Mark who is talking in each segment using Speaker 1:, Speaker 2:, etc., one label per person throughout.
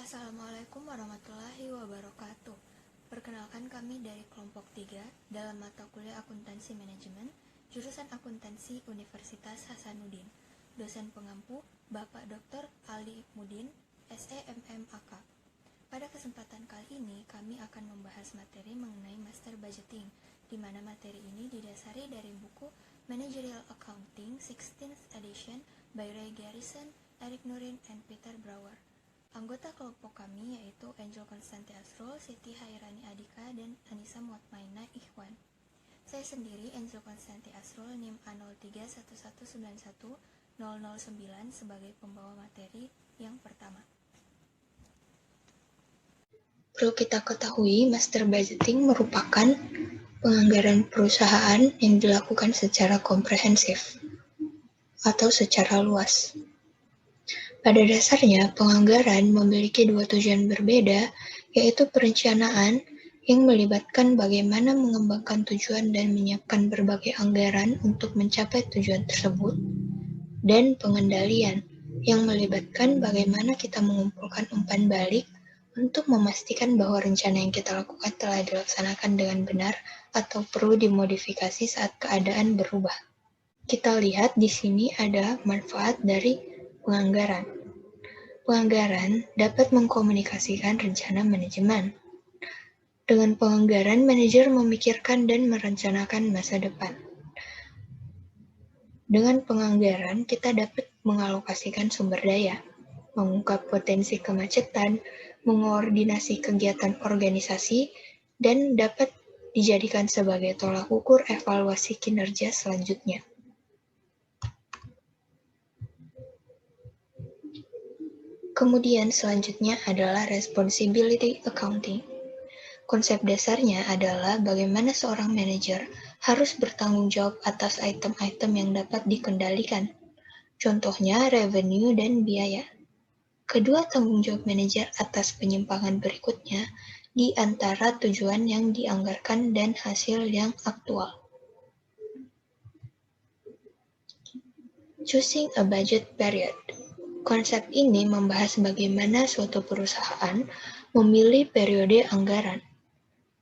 Speaker 1: Assalamualaikum warahmatullahi wabarakatuh. Perkenalkan kami dari kelompok 3 dalam mata kuliah Akuntansi Manajemen, jurusan Akuntansi Universitas Hasanuddin. Dosen pengampu Bapak Dr. Ali Mudin, SEMMAK. Pada kesempatan kali ini, kami akan membahas materi mengenai Master Budgeting, di mana materi ini didasari dari buku Managerial Accounting 16th Edition by Ray Garrison, Eric Nurin, and Peter Brower. Anggota kelompok kami yaitu Angel Konstanti Asrul, Siti Hairani Adika, dan Anissa Muatmaina Ikhwan. Saya sendiri, Angel Konstanti Asrul, NIM A0311911009 sebagai pembawa materi yang pertama.
Speaker 2: Perlu kita ketahui, Master Budgeting merupakan penganggaran perusahaan yang dilakukan secara komprehensif atau secara luas. Pada dasarnya, penganggaran memiliki dua tujuan berbeda, yaitu perencanaan yang melibatkan bagaimana mengembangkan tujuan dan menyiapkan berbagai anggaran untuk mencapai tujuan tersebut, dan pengendalian yang melibatkan bagaimana kita mengumpulkan umpan balik untuk memastikan bahwa rencana yang kita lakukan telah dilaksanakan dengan benar atau perlu dimodifikasi saat keadaan berubah. Kita lihat di sini ada manfaat dari penganggaran. Penganggaran dapat mengkomunikasikan rencana manajemen. Dengan penganggaran, manajer memikirkan dan merencanakan masa depan. Dengan penganggaran, kita dapat mengalokasikan sumber daya, mengungkap potensi kemacetan, mengoordinasi kegiatan organisasi, dan dapat dijadikan sebagai tolak ukur evaluasi kinerja selanjutnya. Kemudian selanjutnya adalah responsibility accounting. Konsep dasarnya adalah bagaimana seorang manajer harus bertanggung jawab atas item-item yang dapat dikendalikan. Contohnya revenue dan biaya. Kedua tanggung jawab manajer atas penyimpangan berikutnya di antara tujuan yang dianggarkan dan hasil yang aktual. Choosing a budget period. Konsep ini membahas bagaimana suatu perusahaan memilih periode anggaran.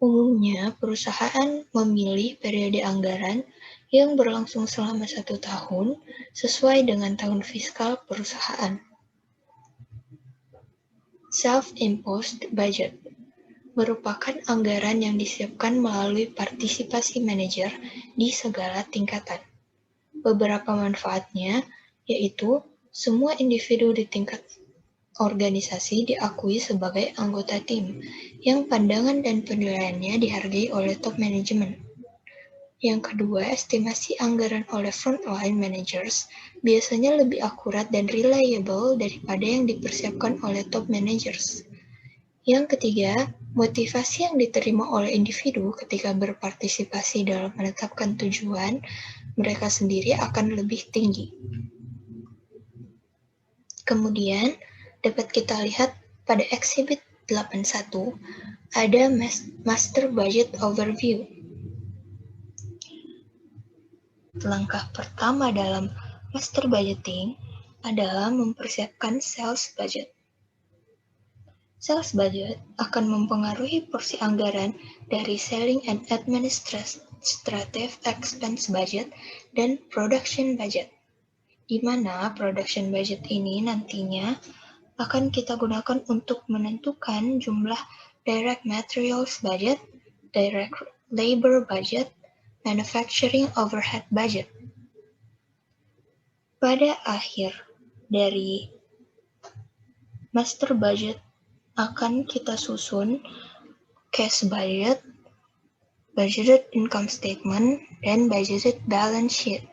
Speaker 2: Umumnya, perusahaan memilih periode anggaran yang berlangsung selama 1 tahun sesuai dengan tahun fiskal perusahaan. Self-imposed budget merupakan anggaran yang disiapkan melalui partisipasi manajer di segala tingkatan. Beberapa manfaatnya yaitu semua individu di tingkat organisasi diakui sebagai anggota tim, yang pandangan dan penilaiannya dihargai oleh top manajemen. Yang kedua, estimasi anggaran oleh frontline managers biasanya lebih akurat dan reliable daripada yang dipersiapkan oleh top managers. Yang ketiga, motivasi yang diterima oleh individu ketika berpartisipasi dalam menetapkan tujuan mereka sendiri akan lebih tinggi. Kemudian, dapat kita lihat pada Exhibit 81, ada Master Budget Overview. Langkah pertama dalam Master Budgeting adalah mempersiapkan Sales Budget. Sales Budget akan mempengaruhi porsi anggaran dari Selling and Administrative Expense Budget dan Production Budget, di mana production budget ini nantinya akan kita gunakan untuk menentukan jumlah direct materials budget, direct labor budget, manufacturing overhead budget. Pada akhir dari master budget akan kita susun cash budget, budgeted income statement, dan budgeted balance sheet.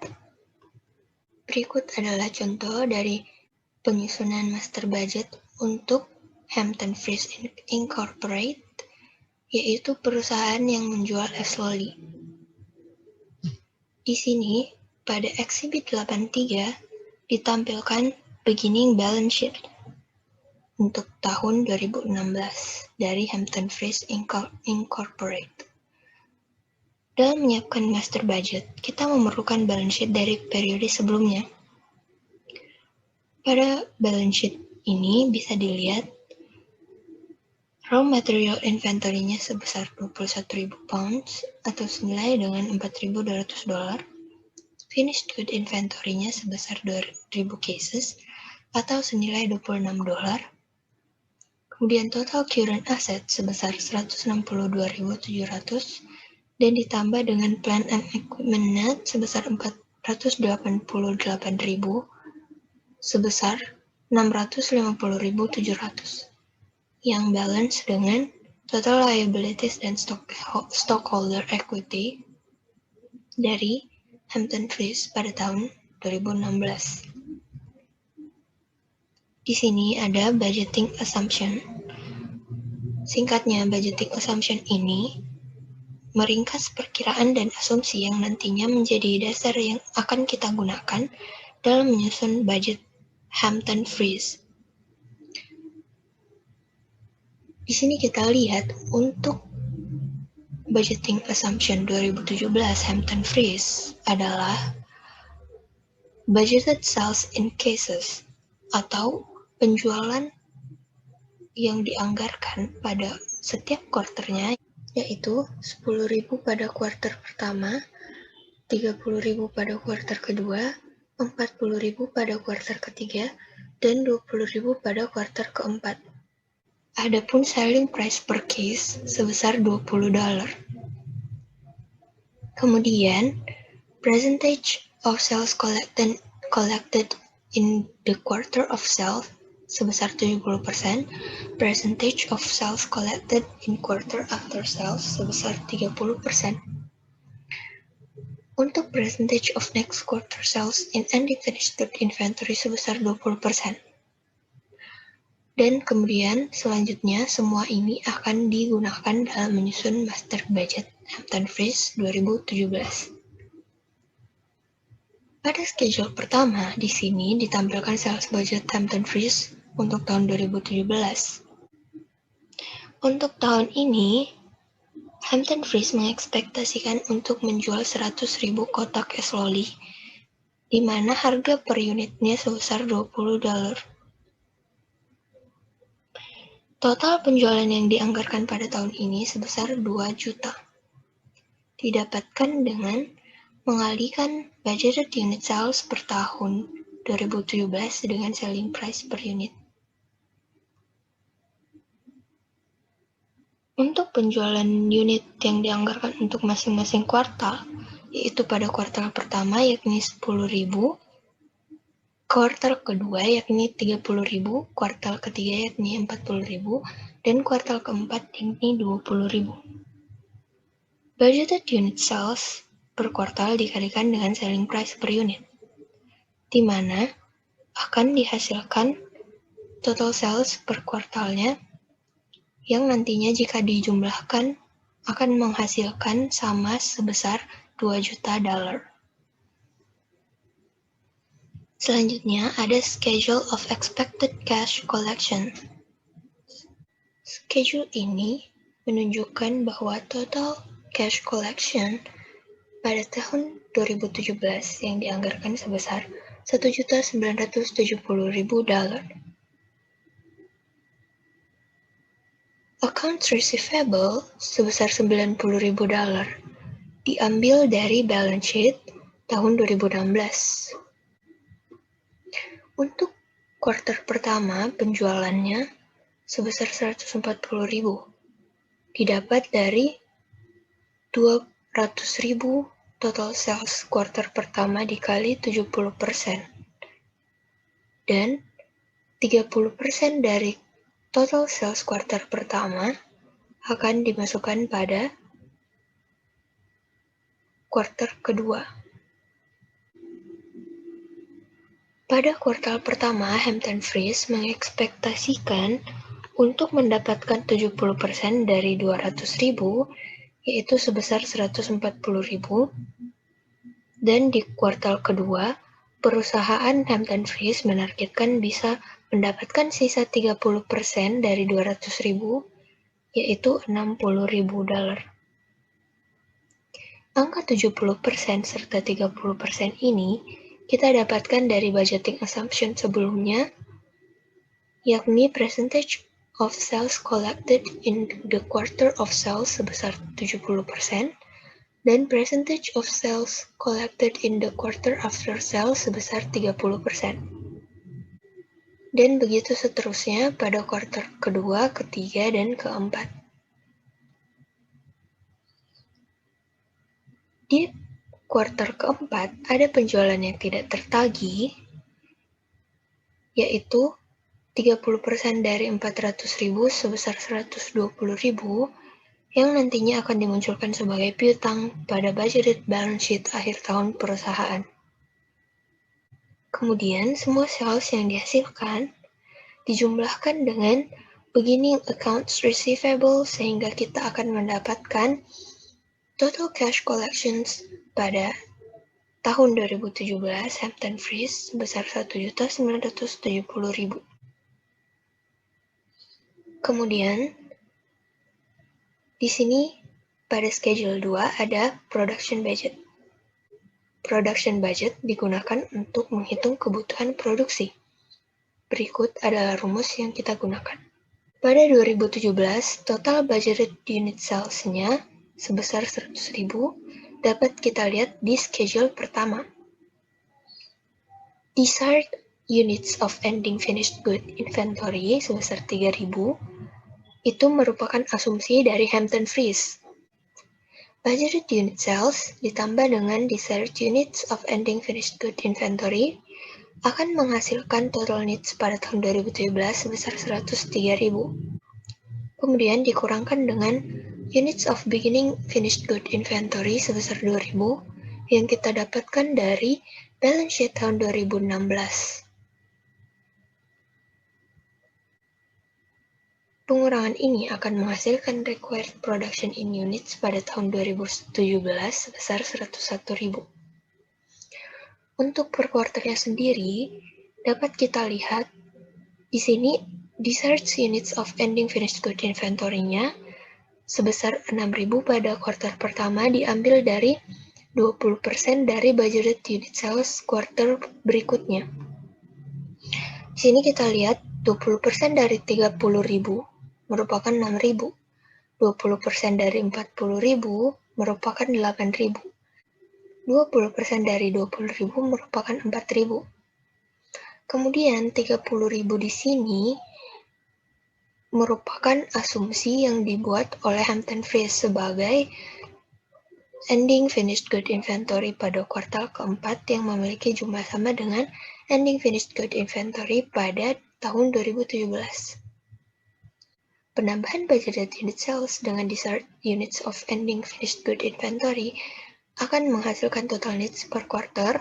Speaker 2: Berikut adalah contoh dari penyusunan master budget untuk Hampton Freeze Incorporated, yaitu perusahaan yang menjual es loli. Di sini, pada Exhibit 83, ditampilkan beginning balance sheet untuk tahun 2016 dari Hampton Freeze Incorporated. Dalam menyiapkan master budget, kita memerlukan balance sheet dari periode sebelumnya. Pada balance sheet ini bisa dilihat Raw material inventory-nya sebesar 21.000 pounds atau senilai dengan $4.200. Finished good inventory-nya sebesar 2.000 cases atau senilai $26. Kemudian total current asset sebesar 162.700 dan ditambah dengan plant and equipment net sebesar 488.000 sebesar 650.700 yang balance dengan total liabilities dan stockholder equity dari Hampton Freeze pada tahun 2016. Di sini ada budgeting assumption. Singkatnya, budgeting assumption ini meringkas perkiraan dan asumsi yang nantinya menjadi dasar yang akan kita gunakan dalam menyusun budget Hampton Freeze. Di sini kita lihat untuk budgeting assumption 2017 Hampton Freeze adalah budgeted sales in cases atau penjualan yang dianggarkan pada setiap kuarternya, yaitu 10.000 pada kuarter pertama, 30.000 pada kuarter kedua, 40.000 pada kuarter ketiga, dan 20.000 pada kuarter keempat. Adapun selling price per case sebesar $20. Kemudian, percentage of sales collected in the quarter of sales sebesar 70%, percentage of sales collected in quarter after sales sebesar 30%. Untuk percentage of next quarter sales in ending finished good inventory sebesar 20%. Dan kemudian selanjutnya semua ini akan digunakan dalam menyusun master budget Hampton Freeze 2017. Pada schedule pertama di sini ditampilkan sales budget Hampton Freeze untuk tahun 2017. Untuk tahun ini, Hampton Freeze mengekspektasikan untuk menjual 100.000 kotak es loli, di mana harga per unitnya sebesar $20. Total penjualan yang dianggarkan pada tahun ini sebesar 2 juta. Didapatkan dengan mengalihkan budgeted unit sales per tahun 2017 dengan selling price per unit. Untuk penjualan unit yang dianggarkan untuk masing-masing kuartal, yaitu pada kuartal pertama yakni 10.000, kuartal kedua yakni 30.000, kuartal ketiga yakni 40.000, dan kuartal keempat yakni 20.000. Budgeted unit sales per kuartal dikalikan dengan selling price per unit, di mana akan dihasilkan total sales per kuartalnya yang nantinya jika dijumlahkan akan menghasilkan sama sebesar $2 juta. Selanjutnya ada schedule of expected cash collection. Schedule ini menunjukkan bahwa total cash collection pada tahun 2017 yang dianggarkan sebesar $1.970.000. Accounts receivable sebesar $90.000 diambil dari balance sheet tahun 2016. Untuk kuartal pertama, penjualannya sebesar 140.000, didapat dari 200.000 total sales kuartal pertama dikali 70%, dan 30% dari total sales kuartal pertama akan dimasukkan pada kuartal kedua. Pada kuartal pertama, Hampton Freeze mengekspektasikan untuk mendapatkan 70% dari 200.000, yaitu sebesar 140.000, dan di kuartal kedua, perusahaan Hampton Freeze menargetkan bisa mendapatkan sisa 30% dari 200.000, yaitu $60.000. Angka 70% serta 30% ini kita dapatkan dari budgeting assumption sebelumnya, yakni percentage of sales collected in the quarter of sales sebesar 70%, dan percentage of sales collected in the quarter after sales sebesar 30%. Dan begitu seterusnya pada kuartal kedua, ketiga, dan keempat. Di kuartal keempat, ada penjualan yang tidak tertagih, yaitu 30% dari 400.000 sebesar 120.000 yang nantinya akan dimunculkan sebagai piutang pada budgeted balance sheet akhir tahun perusahaan. Kemudian, semua sales yang dihasilkan dijumlahkan dengan beginning accounts receivable sehingga kita akan mendapatkan total cash collections pada tahun 2017 Hampton Freeze sebesar 1.970.000. Kemudian, di sini pada schedule 2 ada production budget. Production budget digunakan untuk menghitung kebutuhan produksi. Berikut adalah rumus yang kita gunakan. Pada 2017, total budgeted unit sales-nya sebesar 100.000 dapat kita lihat di schedule pertama. Desired units of ending finished good inventory sebesar 3.000 itu merupakan asumsi dari Hampton Freeze. Budgeted unit sales ditambah dengan desired units of ending finished good inventory akan menghasilkan total needs pada tahun 2017 sebesar 103.000. Kemudian dikurangkan dengan units of beginning finished good inventory sebesar 2.000 yang kita dapatkan dari balance sheet tahun 2016. Pengurangan ini akan menghasilkan required production in units pada tahun 2017 sebesar 101.000. Untuk per kuartalnya sendiri, dapat kita lihat di sini desired units of ending finished good inventory-nya sebesar 6.000 pada kuartal pertama diambil dari 20% dari budgeted unit sales kuartal berikutnya. Di sini kita lihat 20% dari 30.000 merupakan 6.000. 20% dari 40.000 merupakan 8.000. 20% dari 20.000 merupakan 4.000. Kemudian 30.000 di sini merupakan asumsi yang dibuat oleh Hampton Freeze sebagai ending finished good inventory pada kuartal keempat yang memiliki jumlah sama dengan ending finished good inventory pada tahun 2017. Penambahan budgeted unit sales dengan desired units of ending finished good inventory akan menghasilkan total needs per quarter.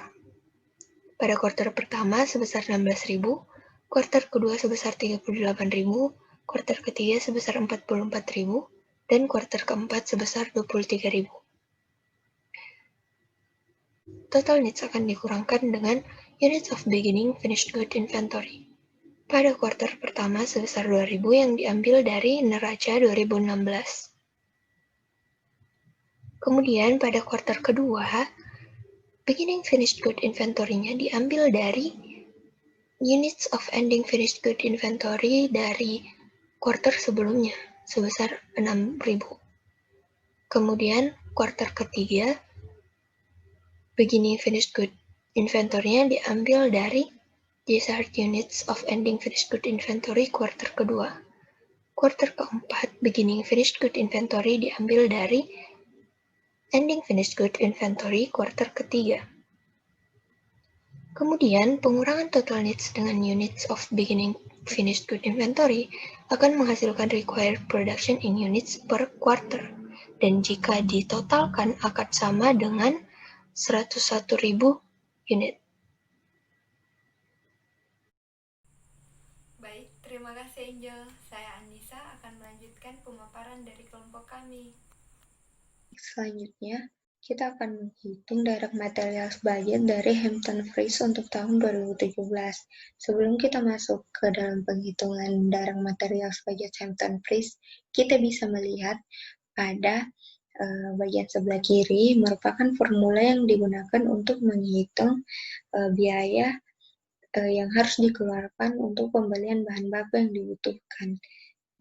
Speaker 2: Pada kuartal pertama sebesar 16.000, kuartal kedua sebesar 38.000, kuartal ketiga sebesar 44.000, dan kuartal keempat sebesar 23.000. Total needs akan dikurangkan dengan units of beginning finished good inventory. Pada kuartal pertama sebesar 2.000 yang diambil dari neraca 2016. Kemudian pada kuartal kedua, beginning finished good inventory-nya diambil dari units of ending finished good inventory dari kuartal sebelumnya sebesar 6.000. Kemudian kuartal ketiga, beginning finished good inventory-nya diambil dari desired units of ending finished good inventory kuartal kedua. Kuartal keempat, beginning finished good inventory diambil dari ending finished good inventory kuartal ketiga. Kemudian, pengurangan total needs dengan units of beginning finished good inventory akan menghasilkan required production in units per quarter. Dan jika ditotalkan akan sama dengan 101.000 unit.
Speaker 1: Baik, terima kasih Angel. Saya Anissa akan melanjutkan pemaparan dari kelompok kami.
Speaker 2: Selanjutnya, kita akan menghitung direct materials budget dari Hampton Freeze untuk tahun 2017. Sebelum kita masuk ke dalam penghitungan direct materials budget Hampton Freeze, kita bisa melihat pada bagian sebelah kiri merupakan formula yang digunakan untuk menghitung biaya yang harus dikeluarkan untuk pembelian bahan baku yang dibutuhkan.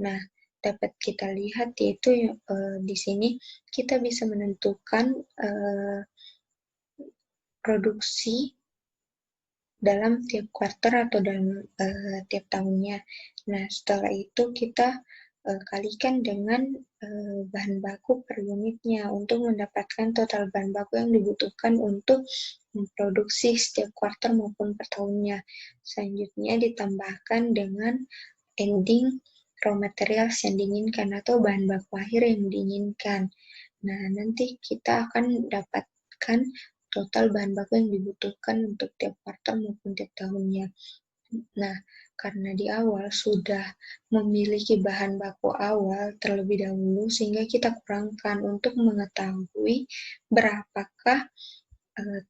Speaker 2: Nah, dapat kita lihat yaitu di sini kita bisa menentukan produksi dalam tiap kuarter atau dalam tiap tahunnya. Nah, setelah itu kita kalikan dengan bahan baku per unitnya untuk mendapatkan total bahan baku yang dibutuhkan untuk memproduksi setiap kuarter maupun per tahunnya. Selanjutnya ditambahkan dengan ending raw materials yang diinginkan atau bahan baku akhir yang diinginkan. Nah, nanti kita akan dapatkan total bahan baku yang dibutuhkan untuk tiap kuartal maupun tiap tahunnya. Nah, karena di awal sudah memiliki bahan baku awal terlebih dahulu, sehingga kita kurangkan untuk mengetahui berapakah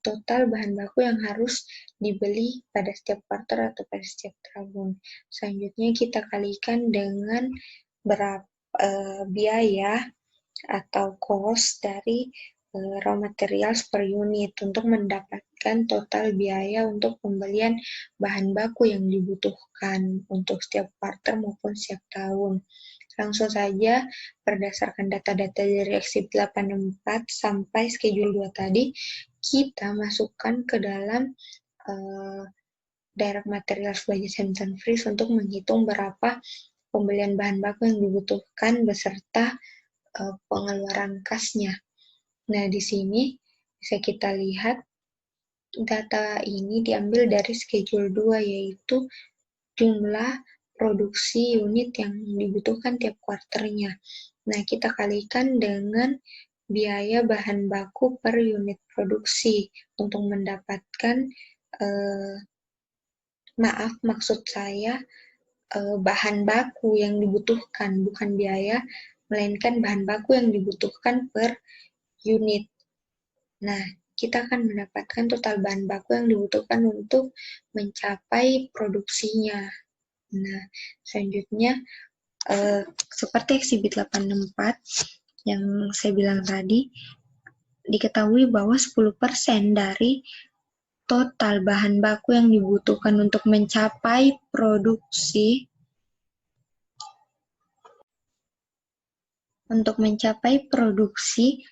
Speaker 2: total bahan baku yang harus dibeli pada setiap kuartal atau pada setiap tahun. Selanjutnya kita kalikan dengan berapa biaya atau cost dari raw materials per unit untuk mendapatkan total biaya untuk pembelian bahan baku yang dibutuhkan untuk setiap kuartal maupun setiap tahun. Langsung saja, berdasarkan data-data dari Exhibit 84 sampai Schedule 2 tadi, kita masukkan ke dalam Direct Materials Budget Hampton Freeze untuk menghitung berapa pembelian bahan baku yang dibutuhkan beserta pengeluaran kasnya. Nah, di sini bisa kita lihat data ini diambil dari schedule 2, yaitu jumlah produksi unit yang dibutuhkan tiap kuarternya. Nah, kita kalikan dengan biaya bahan baku per unit produksi untuk mendapatkan, maksud saya bahan baku yang dibutuhkan, bukan biaya, melainkan bahan baku yang dibutuhkan per unit. Nah, kita akan mendapatkan total bahan baku yang dibutuhkan untuk mencapai produksinya. Nah, selanjutnya, seperti Exhibit 84 yang saya bilang tadi, diketahui bahwa 10% dari total bahan baku yang dibutuhkan untuk mencapai produksi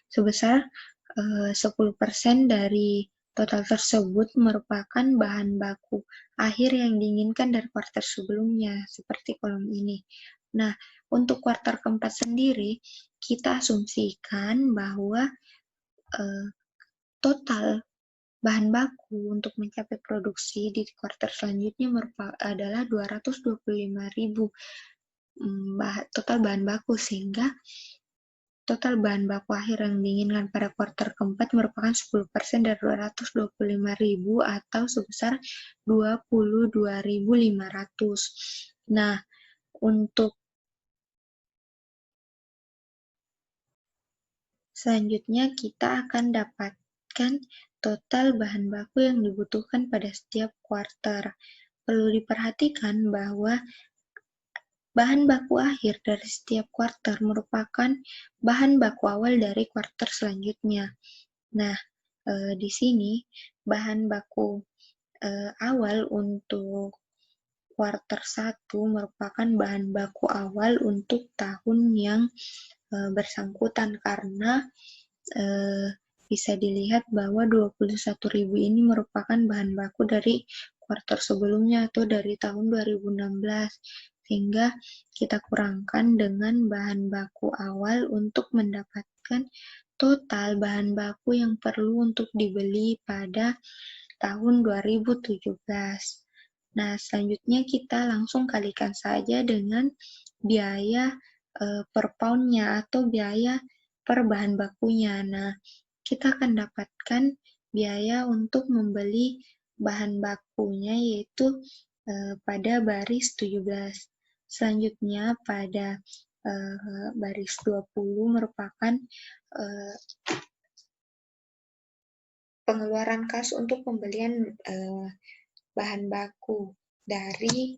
Speaker 2: sebesar 10% dari total tersebut merupakan bahan baku akhir yang diinginkan dari kuartal sebelumnya, seperti kolom ini. Nah, untuk kuartal keempat sendiri, kita asumsikan bahwa total bahan baku untuk mencapai produksi di kuartal selanjutnya adalah 225.000 total bahan baku, sehingga total bahan baku akhir yang diinginkan pada kuartal keempat merupakan 10% dari 225.000 atau sebesar 22.500. Nah, untuk selanjutnya kita akan dapatkan total bahan baku yang dibutuhkan pada setiap kuartal. Perlu diperhatikan bahwa bahan baku akhir dari setiap kuartal merupakan bahan baku awal dari kuartal selanjutnya. Nah, di sini bahan baku awal untuk kuartal 1 merupakan bahan baku awal untuk tahun yang bersangkutan, karena bisa dilihat bahwa 21.000 ini merupakan bahan baku dari kuartal sebelumnya atau dari tahun 2016. Sehingga kita kurangkan dengan bahan baku awal untuk mendapatkan total bahan baku yang perlu untuk dibeli pada tahun 2017. Nah, selanjutnya kita langsung kalikan saja dengan biaya per poundnya atau biaya per bahan bakunya. Nah, kita akan dapatkan biaya untuk membeli bahan bakunya yaitu pada baris 17. Selanjutnya pada baris 20 merupakan pengeluaran kas untuk pembelian bahan baku dari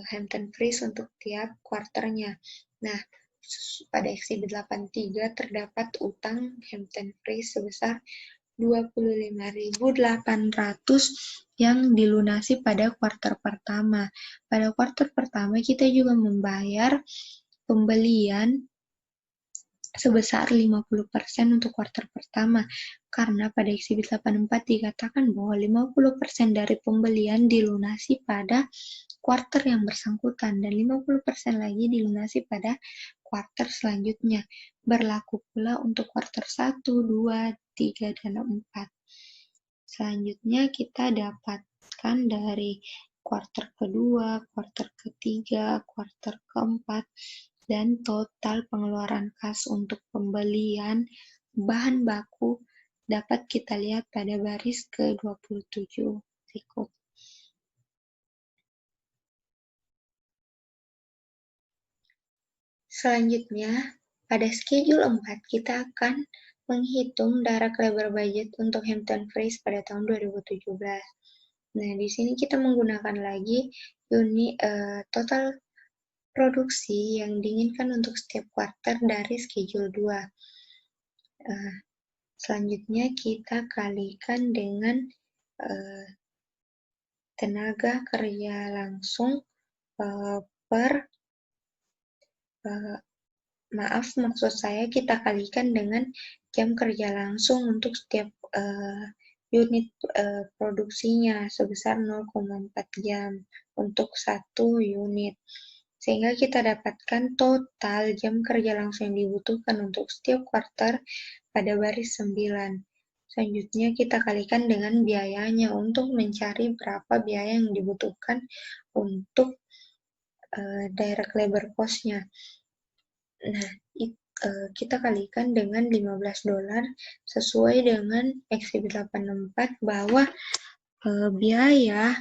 Speaker 2: Hampton Freeze untuk tiap kuarternya. Nah, pada Exhibit 83 terdapat utang Hampton Freeze sebesar 25.800 yang dilunasi pada kuartal pertama. Pada kuartal pertama kita juga membayar pembelian sebesar 50% untuk kuartal pertama, karena pada eksibit 84 dikatakan bahwa 50% dari pembelian dilunasi pada kuartal yang bersangkutan, dan 50% lagi dilunasi pada kuartal selanjutnya. Berlaku pula untuk kuartal 1, 2, 3, dan 4. Selanjutnya kita dapatkan dari kuartal kedua, kuartal ketiga, kuartal keempat, dan total pengeluaran kas untuk pembelian bahan baku dapat kita lihat pada baris ke-27 berikut. Selanjutnya, pada schedule 4 kita akan menghitung direct labor budget untuk Hampton Freeze pada tahun 2017. Nah, di sini kita menggunakan lagi unit total produksi yang diinginkan untuk setiap kuartal dari schedule 2. Selanjutnya kita kalikan dengan tenaga kerja langsung maksud saya kita kalikan dengan jam kerja langsung untuk setiap unit produksinya sebesar 0,4 jam untuk satu unit. Sehingga kita dapatkan total jam kerja langsung yang dibutuhkan untuk setiap kuartal pada baris 9. Selanjutnya kita kalikan dengan biayanya untuk mencari berapa biaya yang dibutuhkan untuk direct labor cost-nya. Nah, kita kalikan dengan $15 sesuai dengan eksibit 84 bahwa biaya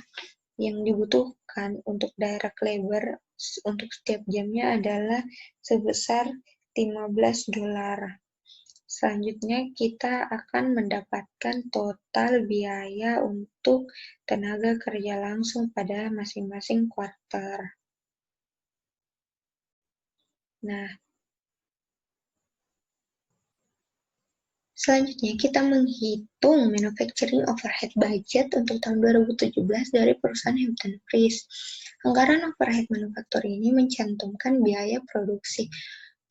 Speaker 2: yang dibutuhkan untuk direct labor untuk setiap jamnya adalah sebesar $15. Selanjutnya kita akan mendapatkan total biaya untuk tenaga kerja langsung pada masing-masing kuartal. Nah, selanjutnya kita menghitung manufacturing overhead budget untuk tahun 2017 dari perusahaan Hampton Freeze. Anggaran overhead manufaktur ini mencantumkan biaya produksi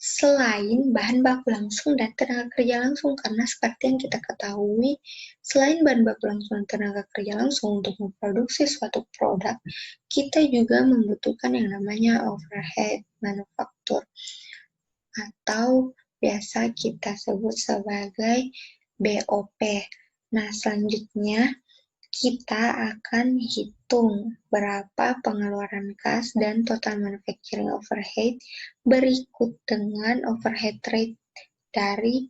Speaker 2: selain bahan baku langsung dan tenaga kerja langsung, karena seperti yang kita ketahui, selain bahan baku langsung dan tenaga kerja langsung untuk memproduksi suatu produk, kita juga membutuhkan yang namanya overhead manufaktur atau biasa kita sebut sebagai BOP. Nah, selanjutnya kita akan hitung berapa pengeluaran kas dan total manufacturing overhead berikut dengan overhead rate dari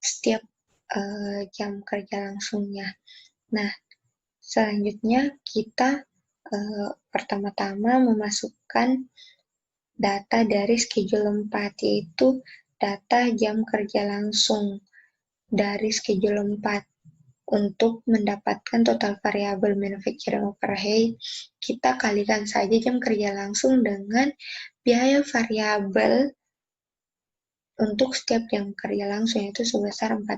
Speaker 2: setiap jam kerja langsungnya. Nah, selanjutnya kita pertama-tama memasukkan data dari schedule 4, yaitu data jam kerja langsung dari schedule 4. Untuk mendapatkan total variabel manufacturing overhead, kita kalikan saja jam kerja langsung dengan biaya variabel untuk setiap jam kerja langsung, yaitu sebesar $4.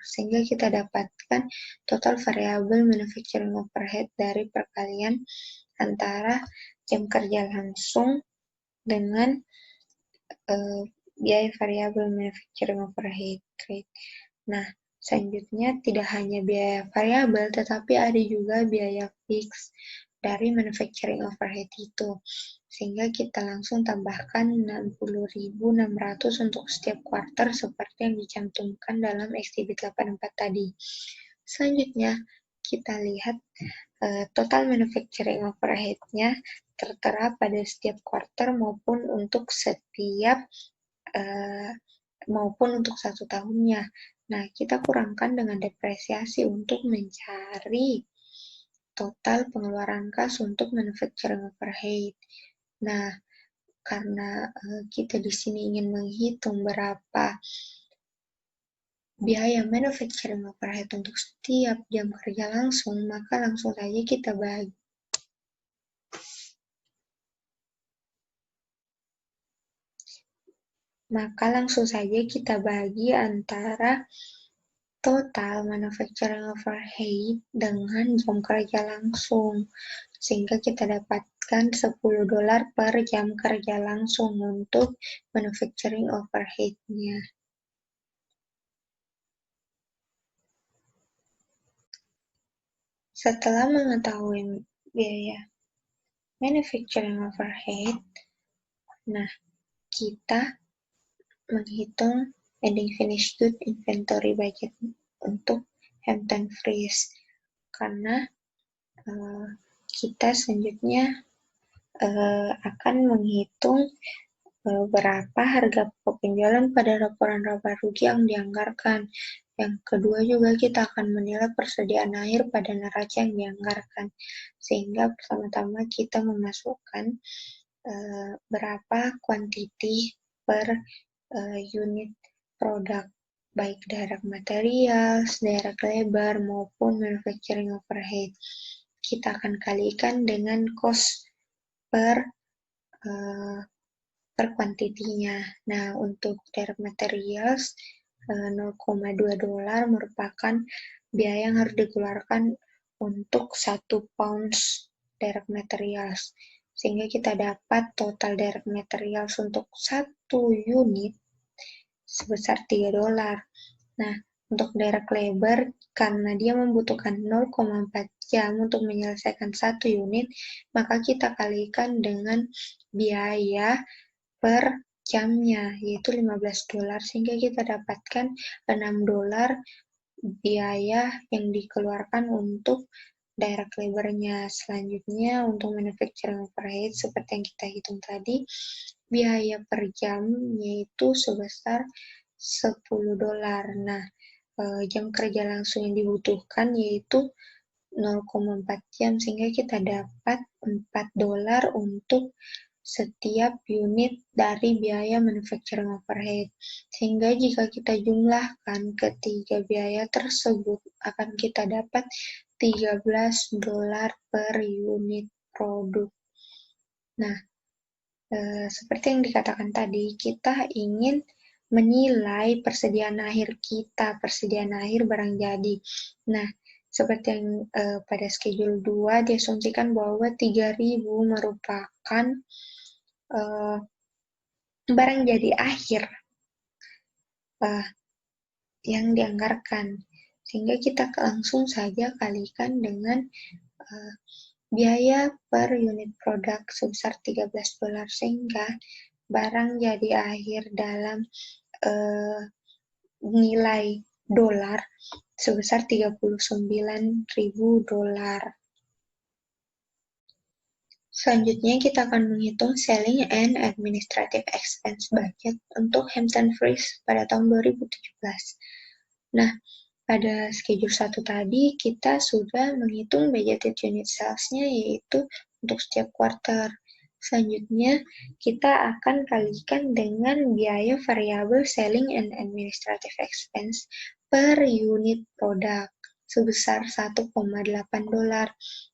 Speaker 2: Sehingga kita dapatkan total variabel manufacturing overhead dari perkalian antara jam kerja langsung dengan biaya variabel manufacturing overhead rate. Nah, selanjutnya tidak hanya biaya variabel, tetapi ada juga biaya fix dari manufacturing overhead itu. Sehingga kita langsung tambahkan 60.600 untuk setiap kuartal seperti yang dicantumkan dalam eksibit 84 tadi. Selanjutnya, kita lihat total manufacturing overhead-nya tertera pada setiap kuartal maupun untuk satu tahunnya. Nah, kita kurangkan dengan depresiasi untuk mencari total pengeluaran kas untuk manufacturing overhead. Nah, karena kita di sini ingin menghitung berapa biaya manufacturing overhead untuk setiap jam kerja langsung, maka langsung saja kita bagi antara total manufacturing overhead dengan jam kerja langsung, sehingga kita dapatkan $10 per jam kerja langsung untuk manufacturing overhead-nya. Setelah mengetahui biaya manufacturing overhead, nah, kita menghitung ending finished good inventory budget untuk Hampton Freeze, karena kita selanjutnya akan menghitung berapa harga pokok penjualan pada laporan laba rugi yang dianggarkan. Yang kedua juga kita akan menilai persediaan air pada neraca yang dianggarkan, sehingga pertama-tama kita memasukkan berapa kuantiti per unit produk, baik direct materials, direct labor, maupun manufacturing overhead. Kita akan kalikan dengan cost per kuantitinya. Nah, untuk direct materials, $0,2 merupakan biaya yang harus dikeluarkan untuk 1 pounds direct materials, sehingga kita dapat total direct materials untuk 1 unit sebesar $3. Nah, untuk direct labor, karena dia membutuhkan 0,4 jam untuk menyelesaikan 1 unit, maka kita kalikan dengan biaya per jamnya, yaitu $15, sehingga kita dapatkan $6 biaya yang dikeluarkan untuk direct labor-nya. Selanjutnya, untuk manufacturing overhead, seperti yang kita hitung tadi, biaya per jam yaitu sebesar $10. Nah, jam kerja langsung yang dibutuhkan yaitu 0,4 jam, sehingga kita dapat $4 untuk setiap unit dari biaya manufacturing overhead. Sehingga jika kita jumlahkan ketiga biaya tersebut, akan kita dapat $13 per unit produk. Nah, seperti yang dikatakan tadi, kita ingin menilai persediaan akhir kita, persediaan akhir barang jadi. Nah, seperti yang pada schedule 2 diasumsikan bahwa 3.000 merupakan barang jadi akhir yang dianggarkan, sehingga kita langsung saja kalikan dengan biaya per unit produk sebesar $13, sehingga barang jadi akhir dalam nilai dolar sebesar $39.000. Selanjutnya, kita akan menghitung Selling and Administrative Expense Budget untuk Hampton Freeze pada tahun 2017. Nah, pada schedule 1 tadi, kita sudah menghitung budgeted unit sales-nya, yaitu untuk setiap quarter. Selanjutnya, kita akan kalikan dengan biaya variabel Selling and Administrative Expense per unit produk sebesar $1,8,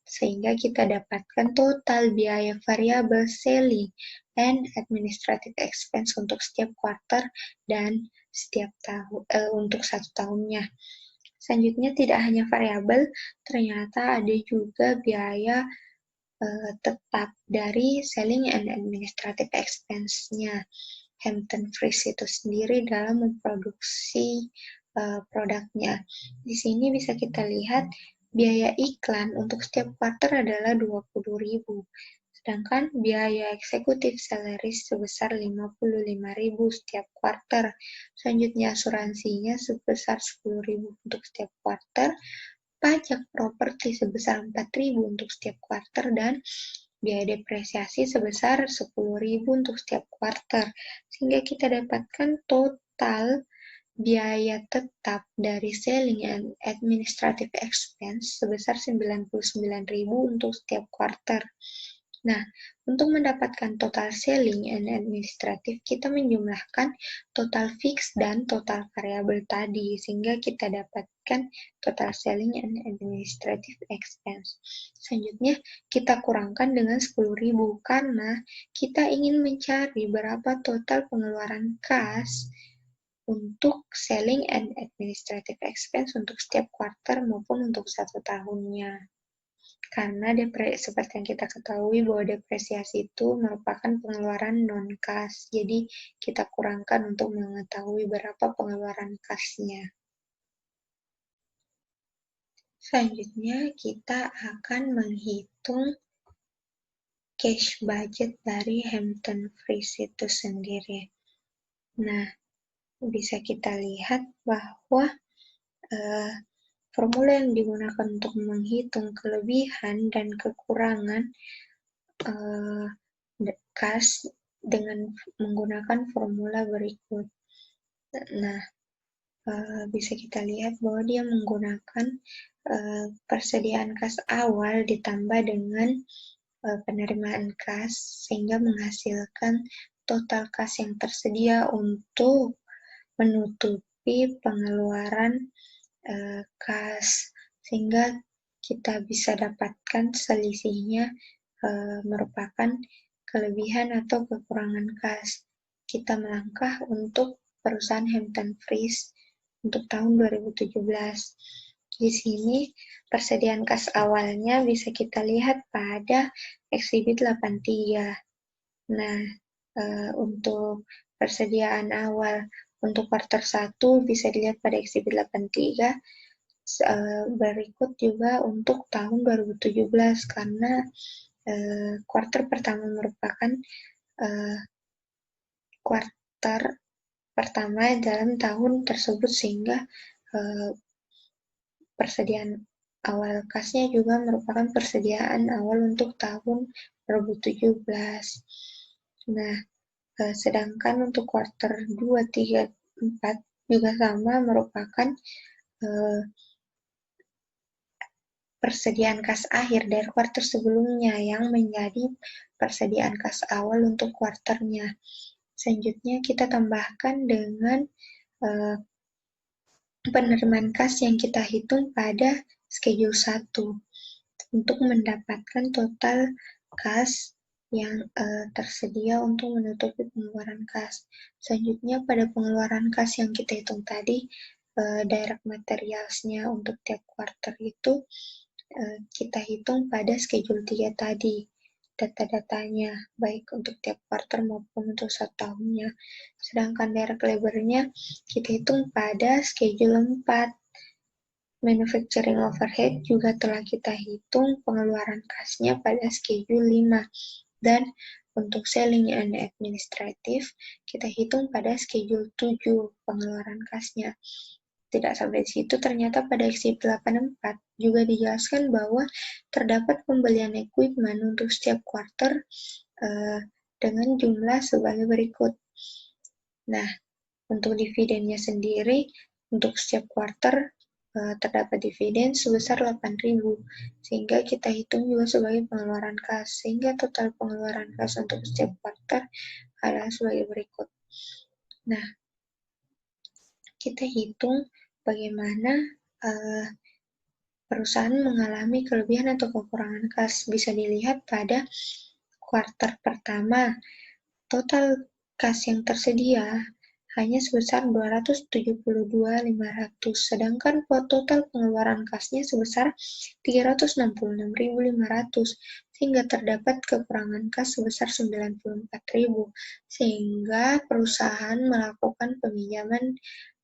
Speaker 2: sehingga kita dapatkan total biaya variabel Selling and Administrative Expense untuk setiap quarter dan setiap tahun untuk 1 tahunnya. Selanjutnya, tidak hanya variabel, ternyata ada juga biaya tetap dari Selling and Administrative Expense-nya Hampton Freeze itu sendiri dalam memproduksi produknya. Di sini bisa kita lihat biaya iklan untuk setiap quarter adalah $20.000, sedangkan biaya eksekutif salaries sebesar $55.000 setiap quarter. Selanjutnya, asuransinya sebesar $10.000 untuk setiap quarter, pajak properti sebesar $4.000 untuk setiap quarter, dan biaya depresiasi sebesar $10.000 untuk setiap quarter, sehingga kita dapatkan total biaya tetap dari Selling and Administrative Expense sebesar $99.000 untuk setiap quarter. Nah, untuk mendapatkan total Selling and Administrative, kita menjumlahkan total fix dan total variabel tadi, sehingga kita dapatkan total Selling and Administrative Expense. Selanjutnya, kita kurangkan dengan $10.000, karena kita ingin mencari berapa total pengeluaran kas untuk selling and administrative expense untuk setiap kuarter maupun untuk 1 tahunnya. Karena seperti yang kita ketahui bahwa depresiasi itu merupakan pengeluaran non-kas, jadi kita kurangkan untuk mengetahui berapa pengeluaran kasnya. Selanjutnya, kita akan menghitung cash budget dari Hampton Freeze itu sendiri. Nah, bisa kita lihat bahwa formula yang digunakan untuk menghitung kelebihan dan kekurangan kas dengan menggunakan formula berikut. Nah, bisa kita lihat bahwa dia menggunakan persediaan kas awal ditambah dengan penerimaan kas sehingga menghasilkan total kas yang tersedia untuk menutupi pengeluaran kas, sehingga kita bisa dapatkan selisihnya merupakan kelebihan atau kekurangan kas. Kita melangkah untuk perusahaan Hampton Freeze untuk tahun 2017. Di sini persediaan kas awalnya bisa kita lihat pada eksibit 83. Nah, untuk persediaan awal untuk kuartal 1 bisa dilihat pada eksibit 83. Berikut juga untuk tahun 2017 karena kuartal pertama merupakan kuartal pertama dalam tahun tersebut, sehingga persediaan awal kasnya juga merupakan persediaan awal untuk tahun 2017. Nah, sedangkan untuk kuartal 2, 3, 4 juga sama merupakan persediaan kas akhir dari kuartal sebelumnya yang menjadi persediaan kas awal untuk kuartalnya. Selanjutnya kita tambahkan dengan penerimaan kas yang kita hitung pada schedule 1 untuk mendapatkan total kas yang tersedia untuk menutupi pengeluaran kas. Selanjutnya pada pengeluaran kas yang kita hitung tadi, direct materials-nya untuk tiap kuartal itu kita hitung pada schedule 3 tadi, data-datanya, baik untuk tiap kuartal maupun untuk 1 tahunnya. Sedangkan direct labor-nya kita hitung pada schedule 4. Manufacturing overhead juga telah kita hitung pengeluaran kasnya pada schedule 5. Dan untuk selling and administrative, kita hitung pada schedule 7 pengeluaran kasnya. Tidak sampai di situ, ternyata pada eksibit 84 juga dijelaskan bahwa terdapat pembelian equipment untuk setiap kuartal dengan jumlah sebagai berikut. Nah, untuk dividennya sendiri, untuk setiap kuartal terdapat dividen sebesar 8.000, sehingga kita hitung juga sebagai pengeluaran kas, sehingga total pengeluaran kas untuk setiap kuartal adalah sebagai berikut. Nah, kita hitung bagaimana perusahaan mengalami kelebihan atau kekurangan kas. Bisa dilihat pada kuartal pertama, total kas yang tersedia hanya sebesar 272.500, sedangkan total pengeluaran kasnya sebesar 366.500, sehingga terdapat kekurangan kas sebesar 94.000, sehingga perusahaan melakukan peminjaman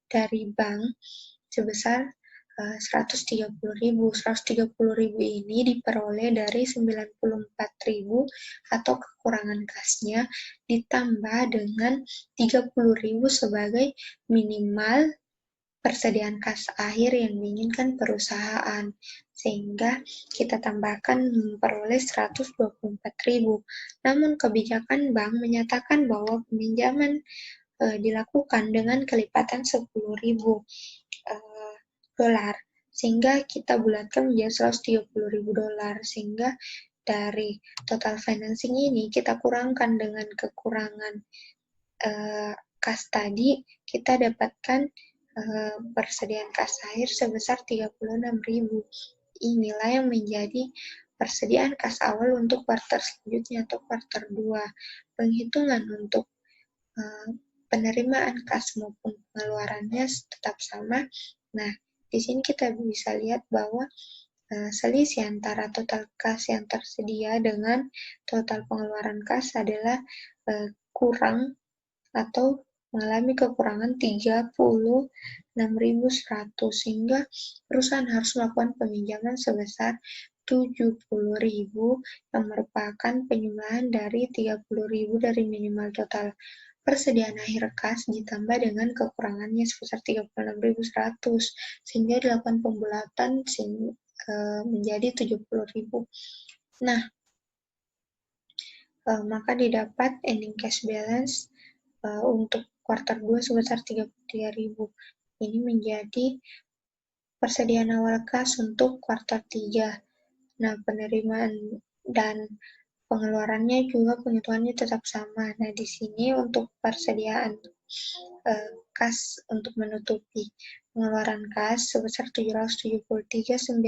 Speaker 2: dari bank sebesar 130.000. 130.000 ini diperoleh dari 94.000 atau kekurangan kasnya ditambah dengan 30.000 sebagai minimal persediaan kas akhir yang diinginkan perusahaan, sehingga kita tambahkan memperoleh 124.000. Namun kebijakan bank menyatakan bahwa peminjaman dilakukan dengan kelipatan 10.000 dolar, sehingga kita bulatkan menjadi 130.000 dolar, sehingga dari total financing ini kita kurangkan dengan kekurangan kas tadi, kita dapatkan persediaan kas akhir sebesar 36.000. Inilah yang menjadi persediaan kas awal untuk kuartal selanjutnya atau kuartal 2. Penghitungan untuk penerimaan kas maupun pengeluarannya tetap sama. Nah, di sini kita bisa lihat bahwa selisih antara total kas yang tersedia dengan total pengeluaran kas adalah kurang atau mengalami kekurangan 36.100, sehingga perusahaan harus melakukan peminjaman sebesar 70.000 yang merupakan penyumbang dari 30.000 dari minimal total persediaan akhir kas ditambah dengan kekurangannya sebesar 36.100, sehingga dilakukan pembulatan menjadi 70.000. Nah, maka didapat ending cash balance untuk kuartal 2 sebesar 33.000. Ini menjadi persediaan awal kas untuk kuartal 3. Nah, penerimaan dan pengeluarannya juga penghitungannya tetap sama. Nah, di sini untuk persediaan kas untuk menutupi pengeluaran kas sebesar 773.900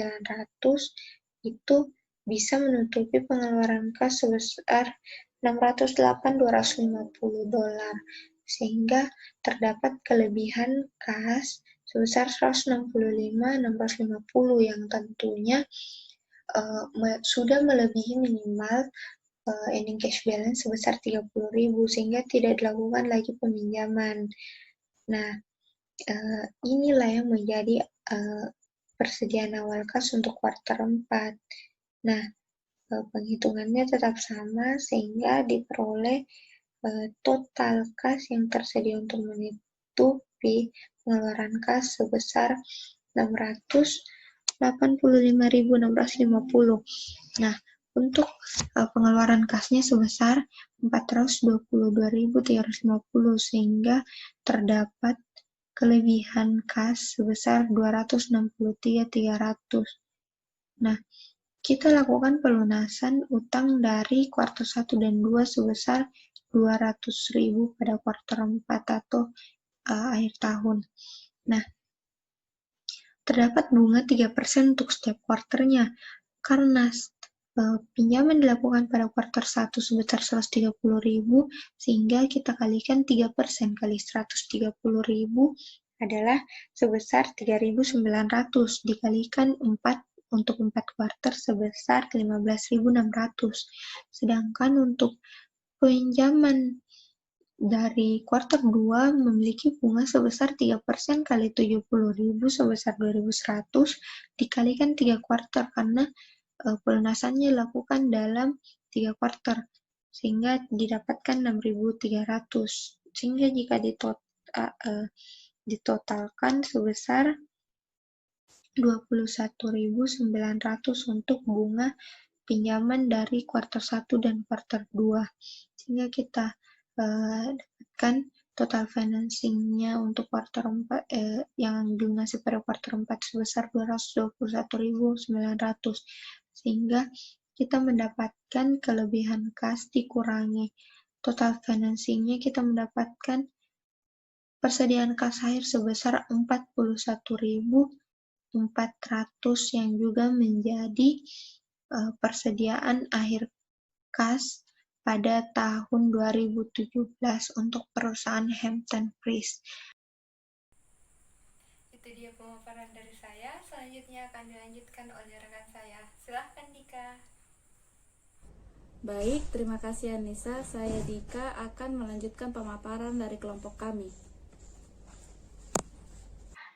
Speaker 2: itu bisa menutupi pengeluaran kas sebesar $608.250, sehingga terdapat kelebihan kas sebesar 165.650 yang tentunya sudah melebihi minimal ending cash balance sebesar 30.000, sehingga tidak dilakukan lagi peminjaman. Nah, inilah yang menjadi persediaan awal kas untuk kuartal 4. Nah, penghitungannya tetap sama sehingga diperoleh total kas yang tersedia untuk menutupi pengeluaran kas sebesar 685.650. Nah, untuk pengeluaran kasnya sebesar 422.350, sehingga terdapat kelebihan kas sebesar 263.300. Nah, kita lakukan pelunasan utang dari kuartal 1 dan 2 sebesar 200.000 pada kuartal 4 atau akhir tahun. Nah, terdapat bunga 3% untuk setiap kuarternya, karena pinjaman dilakukan pada kuartal 1 sebesar 130.000, sehingga kita kalikan 3% kali 130.000 adalah sebesar 3.900, dikalikan 4 untuk 4 kuartal sebesar 15.600. Sedangkan untuk pinjaman dari kuartal 2 memiliki bunga sebesar 3% kali 70.000 sebesar 2.100 dikalikan 3 kuartal, karena pelunasannya dilakukan dalam 3 kuartal, sehingga didapatkan 6.300. Sehingga jika ditotalkan sebesar 21.900 untuk bunga pinjaman dari kuartal 1 dan kuartal 2. Sehingga kita dapatkan total financing-nya untuk kuartal 4 yang dilunasi pada kuartal 4 sebesar 221.900. Sehingga kita mendapatkan kelebihan kas dikurangi total financing-nya, kita mendapatkan persediaan kas akhir sebesar 41.400 yang juga menjadi persediaan akhir kas pada tahun 2017 untuk perusahaan Hampton Price.
Speaker 1: Itu dia pemaparan dari saya. Selanjutnya akan dilanjutkan oleh rekan saya. Silahkan Dika.
Speaker 3: Baik, terima kasih Anissa. Saya Dika akan melanjutkan pemaparan dari kelompok kami.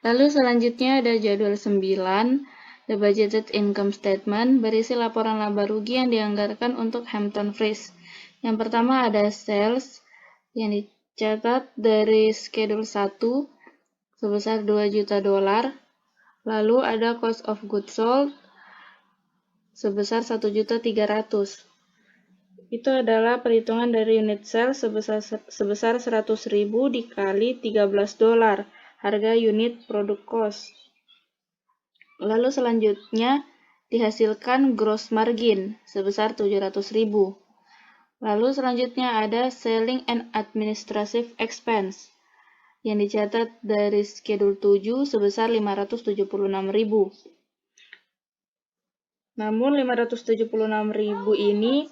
Speaker 3: Lalu selanjutnya ada jadwal 9, The Budgeted Income Statement, berisi laporan laba rugi yang dianggarkan untuk Hampton Price. Yang pertama ada sales yang dicatat dari schedule 1 sebesar $2 juta. Lalu ada cost of goods sold sebesar 1.300.000. Itu adalah perhitungan dari unit sales sebesar 100.000 dikali $13, harga unit produk cost. Lalu selanjutnya dihasilkan gross margin sebesar 700.000. Lalu selanjutnya ada selling and administrative expense yang dicatat dari schedule 7 sebesar 576.000. Namun 576.000 ini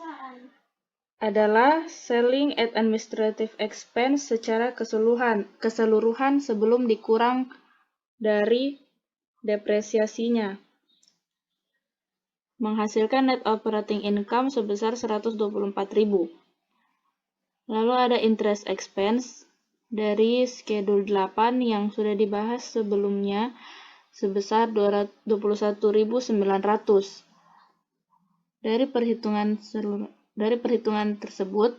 Speaker 3: adalah selling and administrative expense secara keseluruhan sebelum dikurang dari depresiasinya, menghasilkan net operating income sebesar 124.000. Lalu ada interest expense dari schedule 8 yang sudah dibahas sebelumnya sebesar 21.900. Dari perhitungan tersebut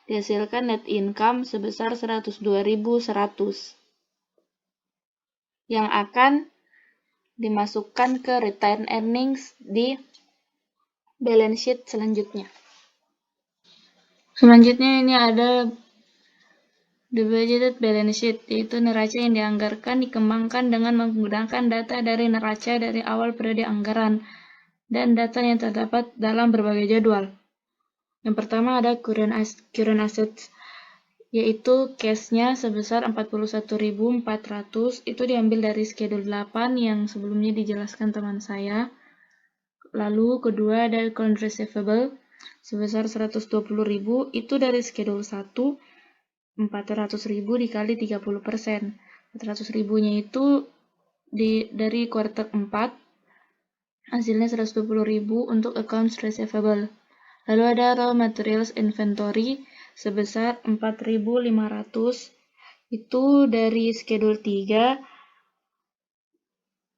Speaker 3: dihasilkan net income sebesar 102.100 yang akan dimasukkan ke retained earnings di balance sheet selanjutnya. Selanjutnya ini ada the budgeted balance sheet, yaitu neraca yang dianggarkan dikembangkan dengan menggunakan data dari neraca dari awal periode anggaran dan data yang terdapat dalam berbagai jadwal. Yang pertama ada current assets, yaitu cash-nya sebesar 41.400, itu diambil dari schedule 8 yang sebelumnya dijelaskan teman saya. Lalu kedua ada account receivable sebesar 120.000, itu dari schedule 1, 400.000 dikali 30%. 400.000-nya itu dari quarter 4, hasilnya 120.000 untuk accounts receivable. Lalu ada raw materials inventory sebesar 4.500, itu dari schedule 3,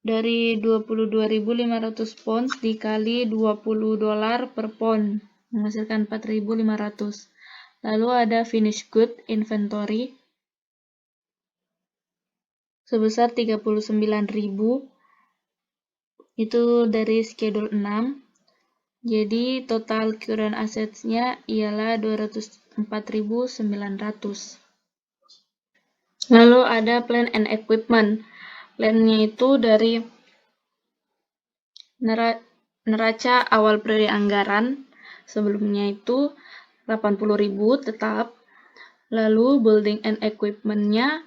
Speaker 3: dari 22.500 pounds dikali $20 per pound, menghasilkan 4.500. Lalu ada finished good inventory sebesar 39.000, itu dari schedule 6. Jadi total current assets-nya ialah 204.900. Lalu ada plant and equipment. Plan-nya itu dari neraca awal periode anggaran sebelumnya itu 80.000 tetap. Lalu building and equipment-nya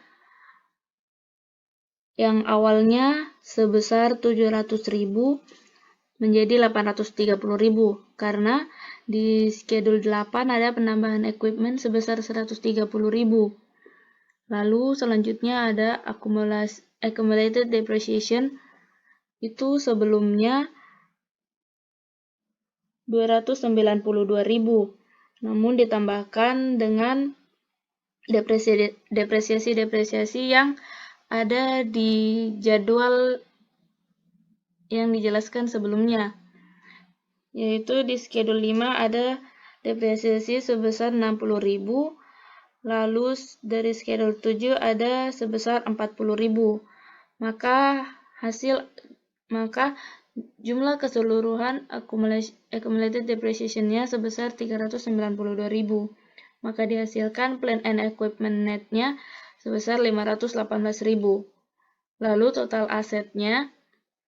Speaker 3: yang awalnya sebesar 700.000 menjadi 830.000 karena di schedule 8 ada penambahan equipment sebesar 130.000. Lalu selanjutnya ada accumulated depreciation, itu sebelumnya 292.000, namun ditambahkan dengan depresiasi yang ada di jadwal yang dijelaskan sebelumnya, yaitu di schedule 5 ada depresiasi sebesar 60.000, lalu dari schedule 7 ada sebesar 40.000. Maka jumlah keseluruhan accumulated depreciation-nya sebesar 392.000. Maka dihasilkan plant and equipment net-nya sebesar 518.000. Lalu total asetnya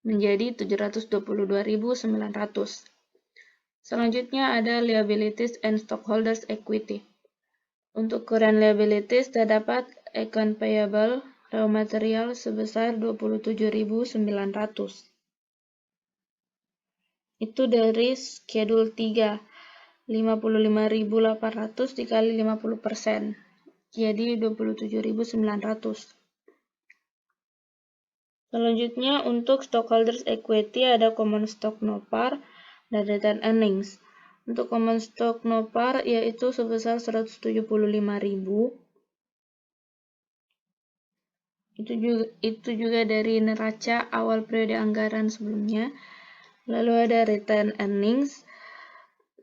Speaker 3: menjadi 722.900. Selanjutnya ada liabilities and stockholders equity. Untuk current liabilities terdapat account payable raw material sebesar 27.900. Itu dari schedule 3, 55.800 dikali 50%, jadi 27.900. Selanjutnya untuk stockholders equity ada common stock NOPAR dan retained earnings. Untuk common stock NOPAR yaitu sebesar 175.000. Itu juga dari neraca awal periode anggaran sebelumnya. Lalu ada retained earnings.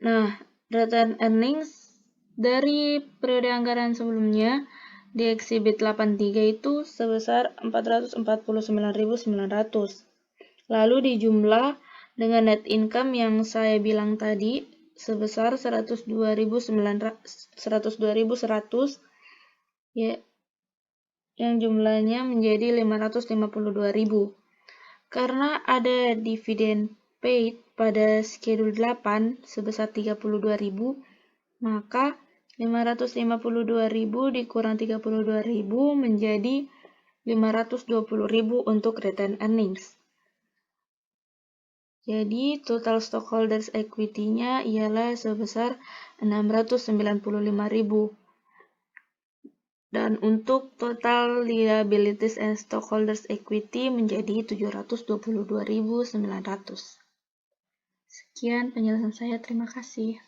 Speaker 3: Nah, retained earnings dari periode anggaran sebelumnya di Exhibit 83 itu sebesar 449.900. Lalu dijumlah dengan net income yang saya bilang tadi sebesar 102.100 ya, yang jumlahnya menjadi 552.000. Karena ada dividen paid pada schedule 8 sebesar 32.000, maka 552.000 dikurang 32.000 menjadi 520.000 untuk retained earnings. Jadi, total stockholders equity-nya ialah sebesar 695.000. Dan untuk total liabilities and stockholders equity menjadi 722.900. Sekian penjelasan saya, terima kasih.